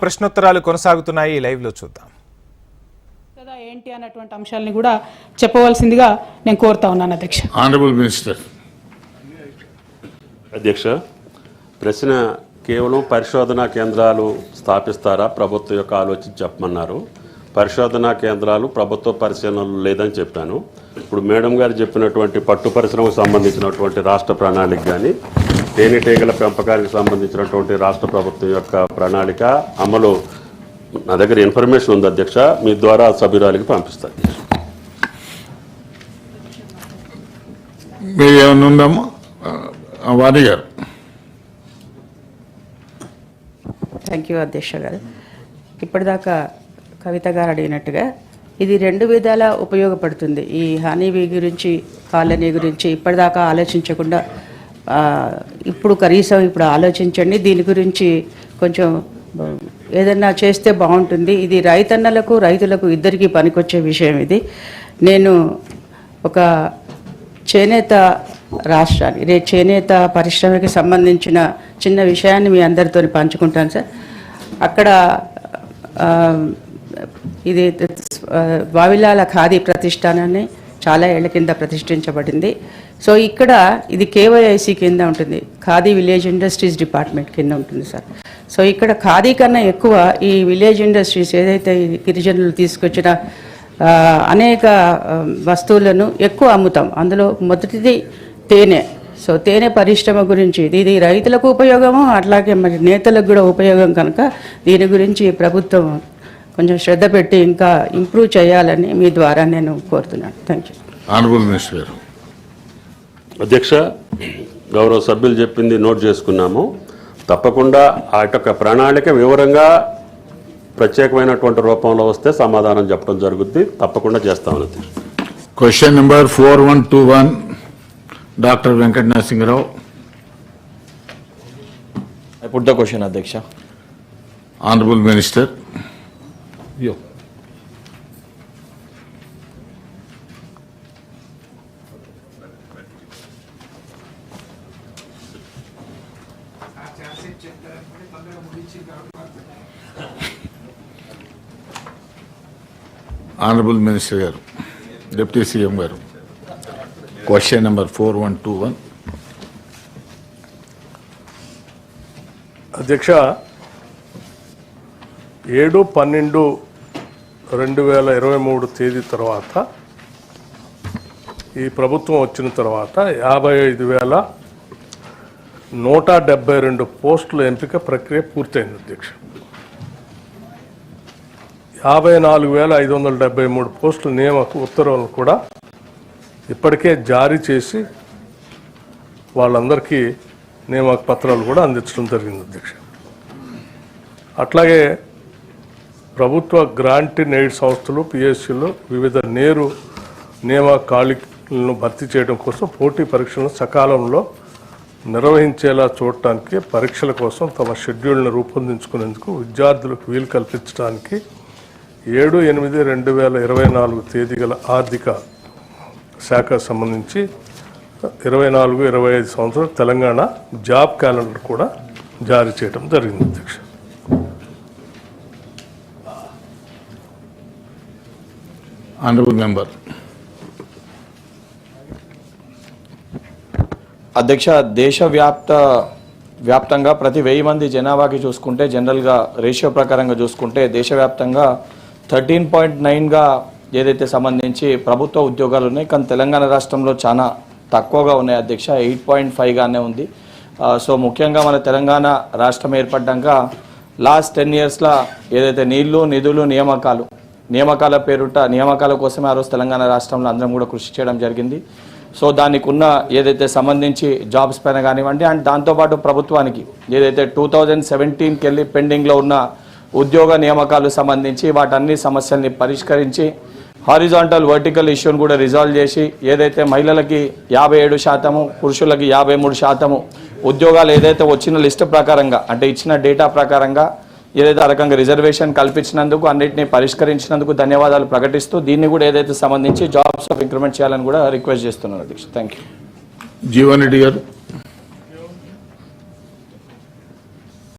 ప్రశ్నోత్తరాలు కొనసాగుతున్నాయి. లైవ్ లో చూద్దాం. ఏంటి అన్నటువంటి అంశాలని కూడా చెప్పవలసిందిగా నేను కోరుతా ఉన్నాను అధ్యక్ష. Honourable minister. అధ్యక్ష, ప్రశ్న కేవలం పరిశోధనా కేంద్రాలు స్థాపిస్తారా ప్రభుత్వం యొక్క ఆలోచించి చెప్పమన్నారు. పరిశోధనా కేంద్రాలు ప్రభుత్వ పరిశీలనలు లేదని చెప్పాను. ఇప్పుడు మేడం గారు చెప్పినటువంటి పట్టు పరిశ్రమకు సంబంధించినటువంటి రాష్ట్ర ప్రణాళిక కానీ తేనెటీగల పెంపకానికి సంబంధించినటువంటి రాష్ట్ర ప్రభుత్వం యొక్క ప్రణాళిక అమలు నా దగ్గర ఇన్ఫర్మేషన్ ఉంది అధ్యక్ష, మీ ద్వారా సభ్యురాలికి పంపిస్తాను. మీరు ఏమన్నా ఉందమ్మా వాణి గారు? థ్యాంక్ యూ అధ్యక్ష గారు. ఇప్పటిదాకా కవిత గారు అడిగినట్టుగా ఇది రెండు విధాలా ఉపయోగపడుతుంది. ఈ హానీబీ గురించి కాలనీ గురించి ఇప్పటిదాకా ఆలోచించకుండా ఇప్పుడు కనీసం ఇప్పుడు ఆలోచించండి, దీని గురించి కొంచెం ఏదన్నా చేస్తే బాగుంటుంది. ఇది రైతన్నలకు రైతులకు ఇద్దరికీ పనికొచ్చే విషయం. ఇది నేను ఒక చేనేత రాష్ట్రానికి చేనేత పరిశ్రమకి సంబంధించిన చిన్న విషయాన్ని మీ అందరితో పంచుకుంటాను సార్. అక్కడ ఇది వావిలాల ఖాదీ ప్రతిష్టానాన్ని చాలా ఏళ్ల కింద ప్రతిష్ఠించబడింది. సో ఇక్కడ ఇది కేవైఐసి కింద ఉంటుంది, ఖాదీ విలేజ్ ఇండస్ట్రీస్ డిపార్ట్మెంట్ కింద ఉంటుంది సార్. సో ఇక్కడ ఖాదీ కన్నా ఎక్కువ ఈ విలేజ్ ఇండస్ట్రీస్ ఏదైతే గిరిజనులు తీసుకొచ్చిన అనేక వస్తువులను ఎక్కువ అమ్ముతాం. అందులో మొదటిది తేనె. సో తేనె పరిశ్రమ గురించి ఇది రైతులకు ఉపయోగము, అట్లాగే మరి నేతలకు కూడా ఉపయోగం కనుక దీని గురించి ప్రభుత్వం కొంచెం శ్రద్ధ పెట్టి ఇంకా ఇంప్రూవ్ చేయాలని మీ ద్వారా నేను కోరుతున్నాను. Thank you. ఆనరబుల్ మినిస్టర్ గారు. అధ్యక్ష, గౌరవ సభ్యులు చెప్పింది నోట్ చేసుకున్నాము. తప్పకుండా ఆ యొక్క ప్రణాళిక వివరంగా ప్రత్యేకమైనటువంటి రూపంలో వస్తే సమాధానం చెప్పడం జరుగుద్ది. తప్పకుండా చేస్తామని. Question number 4121 doctor Venkata Narasimharao. I put the question, Adhyaksha. Honourable minister. Honourable minister గారు, డిప్యూటీ సీఎం గారు, క్వశ్చన్ నెంబర్ 4121. అధ్యక్ష, 7/12/2023 తేదీ తర్వాత ఈ ప్రభుత్వం వచ్చిన తర్వాత 55,172 పోస్టుల ఎంపిక ప్రక్రియ పూర్తయింది అధ్యక్ష. 54,573 పోస్టుల నియామక ఉత్తర్వులను కూడా ఇప్పటికే జారీ చేసి వాళ్ళందరికీ నియామక పత్రాలు కూడా అందించడం జరిగింది అధ్యక్ష. అట్లాగే ప్రభుత్వ గ్రాంట్ అండ్ ఎయిడ్ సంస్థలు పిఎస్సీలు వివిధ నేరు నియామక ఖాళీలను భర్తీ చేయడం కోసం పోటీ పరీక్షలను సకాలంలో నిర్వహించేలా చూడటానికి పరీక్షల కోసం తమ షెడ్యూల్ను రూపొందించుకునేందుకు విద్యార్థులకు వీలు కల్పించడానికి 7/8/2024 తేదీ గల ఆర్థిక శాఖ సంబంధించి 24-25 సంవత్సరం తెలంగాణ జాబ్ క్యాలెండర్ కూడా జారీ చేయడం జరిగింది అధ్యక్ష. Honourable member. అధ్యక్ష, వ్యాప్తంగా ప్రతి 1000 మంది జనాభాకి చూసుకుంటే జనరల్గా రేషియో ప్రకారంగా చూసుకుంటే దేశవ్యాప్తంగా 13.9గా ఏదైతే సంబంధించి ప్రభుత్వ ఉద్యోగాలు ఉన్నాయి, కానీ తెలంగాణ రాష్ట్రంలో చాలా తక్కువగా ఉన్నాయి అధ్యక్ష. 8.5గానే ఉంది. సో ముఖ్యంగా మన తెలంగాణ రాష్ట్రం ఏర్పడ్డాక లాస్ట్ 10 ఇయర్స్లో ఏదైతే నీళ్లు నిధులు నియామకాల పేరుట నియామకాల కోసమే ఆ రోజు తెలంగాణ రాష్ట్రంలో అందరం కూడా కృషి చేయడం జరిగింది. సో దానికి ఉన్న ఏదైతే సంబంధించి జాబ్స్ పైన కానివ్వండి, అండ్ దాంతోపాటు ప్రభుత్వానికి ఏదైతే 2017కి వెళ్ళి పెండింగ్లో ఉన్న ఉద్యోగ నియామకాలు సంబంధించి వాటన్ని సమస్యల్ని పరిష్కరించి హారిజాంటల్ వర్టికల్ ఇష్యూని కూడా రిజాల్వ్ చేసి ఏదైతే మహిళలకి 57%, పురుషులకి 53% ఉద్యోగాలు ఏదైతే వచ్చిన లిస్ట్ ప్రకారంగా అంటే ఇచ్చిన డేటా ప్రకారంగా ఏదైతే ఆ రకంగా రిజర్వేషన్ కల్పించినందుకు అన్నింటినీ పరిష్కరించినందుకు ధన్యవాదాలు ప్రకటిస్తూ దీన్ని కూడా ఏదైతే సంబంధించి జాబ్స్ ఆఫ్ ఇంక్రిమెంట్ చేయాలని కూడా రిక్వెస్ట్ చేస్తున్నాను అధ్యక్ష. Thank you. జీవన్ రెడ్డి గారు.